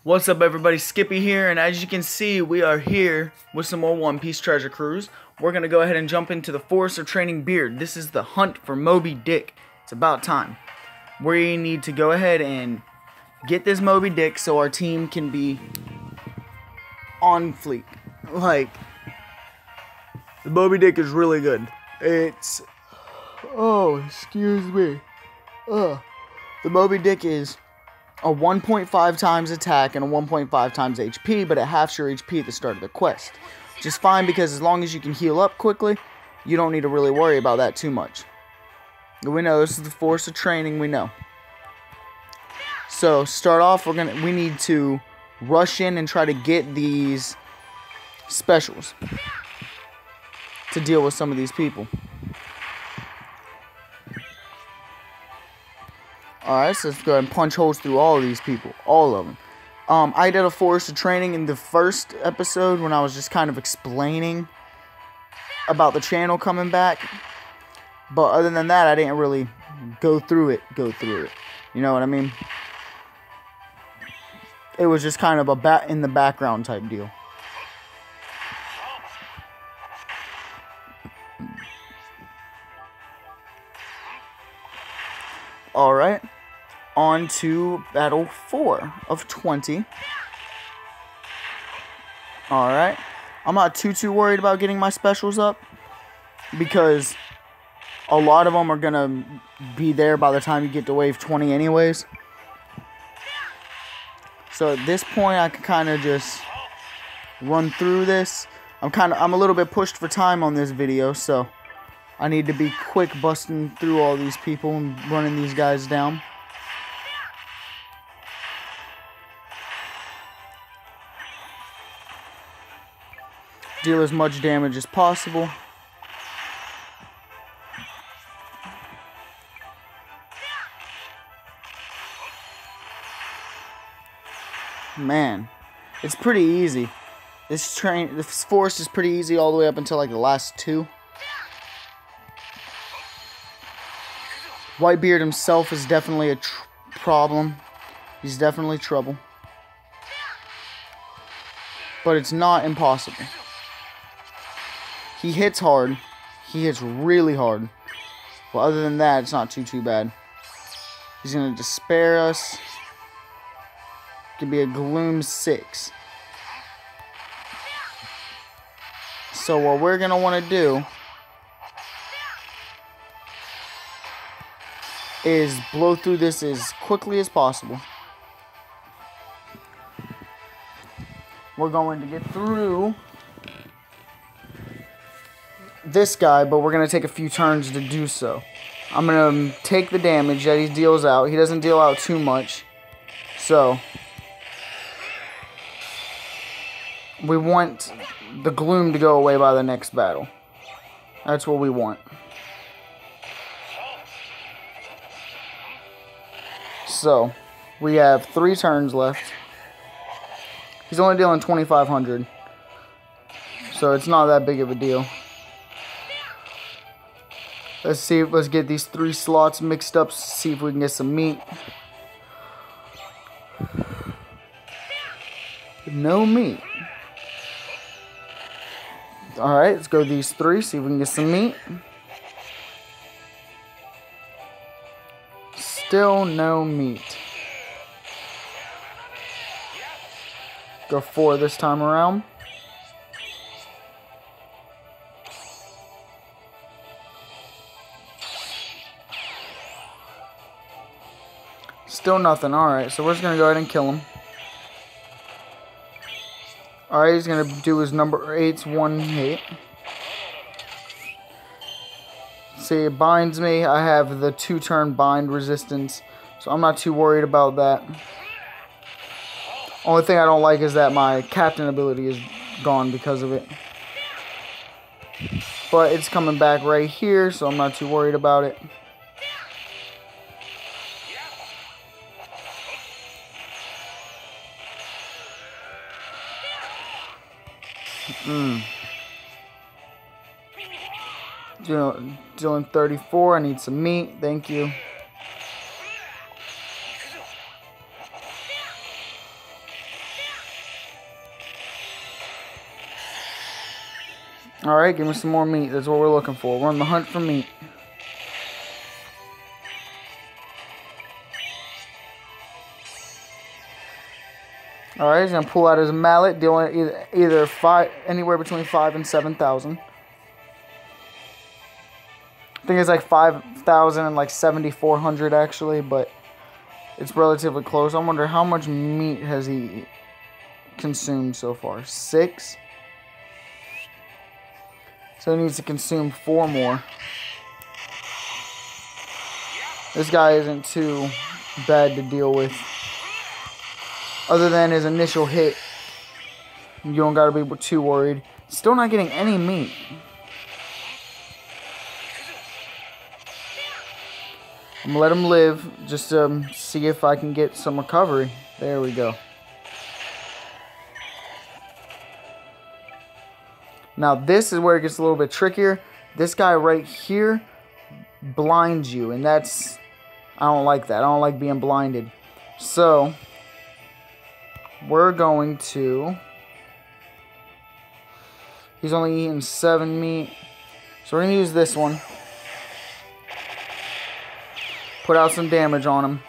What's up everybody, Skippy here, and as you can see, we are here with some more One Piece treasure cruise. We're going to go ahead and jump into the Forest of Training Beard. This is the hunt for Moby Dick. It's about time. We need to go ahead and get this Moby Dick so our team can be on fleek. Like, the Moby Dick is really good. It's, oh, excuse me. The Moby Dick is a 1.5 times attack and a 1.5 times HP, but it halves your HP at the start of the quest. Which is fine because as long as you can heal up quickly, you don't need to really worry about that too much. We know this is the Forest of Training, we know. So start off, we need to rush in and try to get these specials to deal with some of these people. Alright, so let's go ahead and punch holes through all of these people. All of them. I did a Forest of Training in the first episode when I was just kind of explaining about the channel coming back. But other than that, I didn't really go through it. You know what I mean? It was just kind of a in the background type deal. Alright, on to battle 4 of 20. Alright, I'm not too worried about getting my specials up, because a lot of them are going to be there by the time you get to wave 20 anyways. So at this point, I can kind of just run through this. I'm a little bit pushed for time on this video, so I need to be quick busting through all these people and running these guys down. Deal as much damage as possible. Man, it's pretty easy. This forest is pretty easy all the way up until like the last 2. Whitebeard himself is definitely a problem. He's definitely trouble. But it's not impossible. He hits hard. He hits really hard. But other than that, it's not too bad. He's going to despair us. Could be a Gloom 6. So what we're going to want to do is blow through this as quickly as possible. We're going to get through this guy, but we're going to take a few turns to do so. I'm going to take the damage that he deals out. He doesn't deal out too much. So we want the gloom to go away by the next battle. That's what we want. So, we have 3 turns left. He's only dealing 2,500. So, it's not that big of a deal. Let's get these 3 slots mixed up, see if we can get some meat. No meat. Alright, let's go these 3, see if we can get some meat. Still no meat. Go 4 this time around. Still nothing. Alright, so we're just going to go ahead and kill him. Alright, he's going to do his number 8's 1 hit. See, it binds me. I have the 2-turn bind resistance, so I'm not too worried about that. Only thing I don't like is that my captain ability is gone because of it. But it's coming back right here, so I'm not too worried about it. Dealing 34. I need some meat. Thank you. Alright, give me some more meat. That's what we're looking for. We're on the hunt for meat. Alright, he's going to pull out his mallet, dealing either anywhere between 5,000 and 7,000. I think it's like 5,000 and like 7,400 actually, but it's relatively close. I wonder how much meat has he consumed so far. 6? So he needs to consume 4 more. This guy isn't too bad to deal with. Other than his initial hit, you don't gotta be too worried. Still not getting any meat. I'm gonna let him live just to see if I can get some recovery. There we go. Now this is where it gets a little bit trickier. This guy right here blinds you, and I don't like that. I don't like being blinded. So we're going to... He's only eating 7 meat. So we're going to use this one. Put out some damage on him.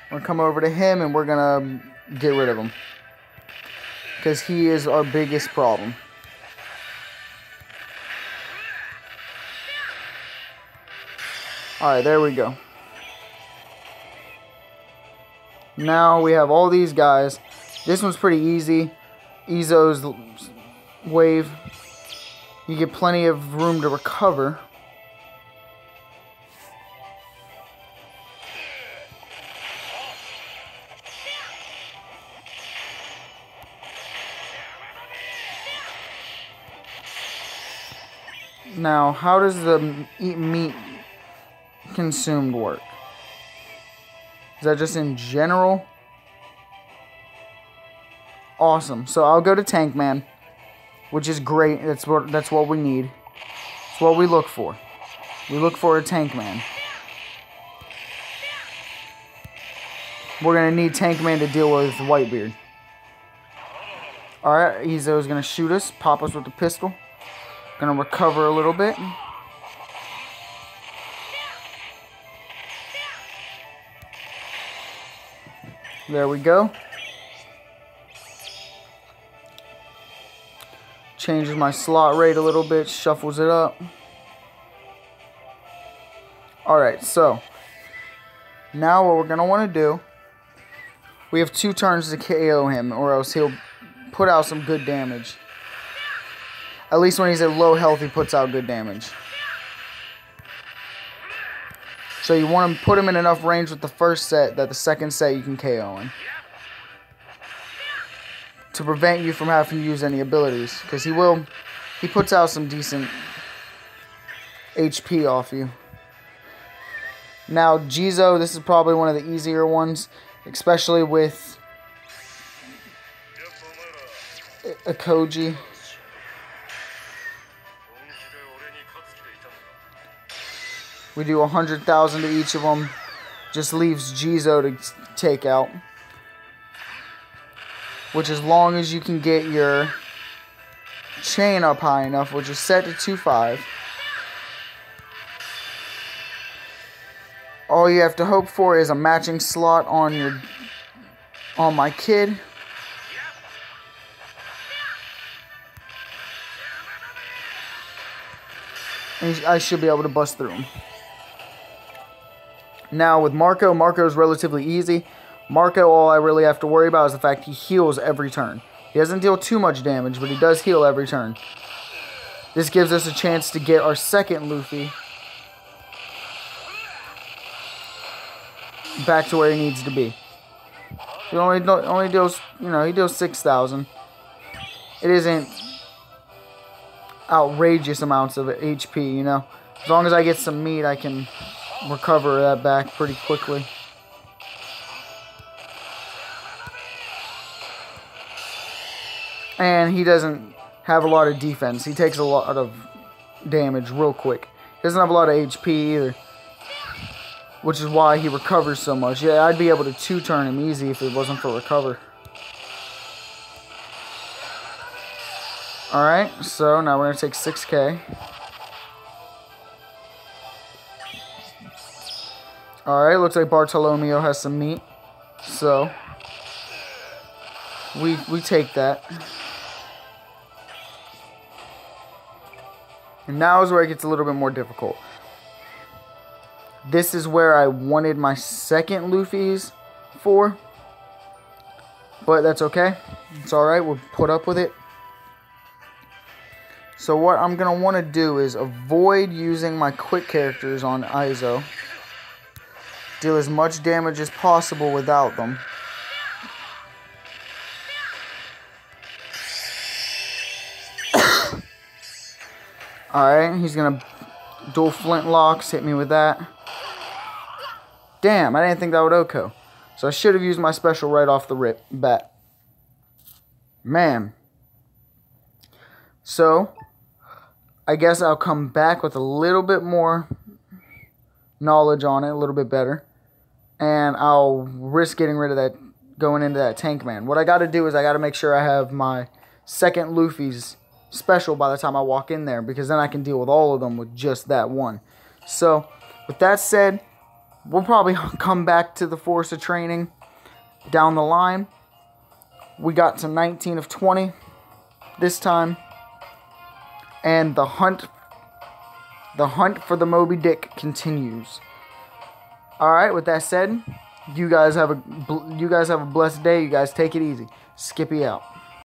We're going to come over to him and we're going to get rid of him. Because he is our biggest problem. Alright, there we go. Now we have all these guys. This one's pretty easy. Ezo's wave. You get plenty of room to recover. Now, how does the meat consumed work? Is that just in general? Awesome. So I'll go to Tank Man, which is great. That's what we need. That's what we look for. We look for a Tank Man. We're gonna need Tank Man to deal with Whitebeard. Alright, Ezo's gonna shoot us, pop us with the pistol. Gonna recover a little bit. There we go. Changes my slot rate a little bit, shuffles it up. Alright, so now what we're gonna want to do, we have 2 turns to KO him, or else he'll put out some good damage. At least when he's at low health, he puts out good damage. So you want to put him in enough range with the first set that the second set you can KO him. To prevent you from having to use any abilities. Because he puts out some decent HP off you. Now, Jizo, this is probably one of the easier ones. Especially with Akoji. We do 100,000 to each of them. Just leaves Jizo to take out. Which, as long as you can get your chain up high enough, which is set to 2.5. All you have to hope for is a matching slot on my kid. And I should be able to bust through him. Now with Marco's relatively easy. Marco, all I really have to worry about is the fact he heals every turn. He doesn't deal too much damage, but he does heal every turn. This gives us a chance to get our second Luffy back to where he needs to be. He only deals, he deals 6,000. It isn't outrageous amounts of HP, As long as I get some meat, I can recover that back pretty quickly. And he doesn't have a lot of defense. He takes a lot of damage real quick. He doesn't have a lot of HP either. Which is why he recovers so much. Yeah, I'd be able to 2-turn him easy if it wasn't for recover. Alright, so now we're going to take 6K. Alright, looks like Bartolomeo has some meat. So, we take that. And now is where it gets a little bit more difficult. This is where I wanted my second Luffy's for. But that's okay. It's alright, we'll put up with it. So what I'm going to want to do is avoid using my quick characters on Izo. Deal as much damage as possible without them. Alright, he's going to dual flintlocks, hit me with that. Damn, I didn't think that would OHKO. So I should have used my special right off the bat. Man. So, I guess I'll come back with a little bit more knowledge on it, a little bit better. And I'll risk getting rid of that, going into that tank man. What I got to do is I got to make sure I have my second Luffy's special by the time I walk in there, because then I can deal with all of them with just that one. So, with that said, we'll probably come back to the Force of Training down the line. We got to 19 of 20 this time. And the hunt for the Moby Dick continues. Alright, with that said, you guys have a blessed day. You guys take it easy. Skippy out.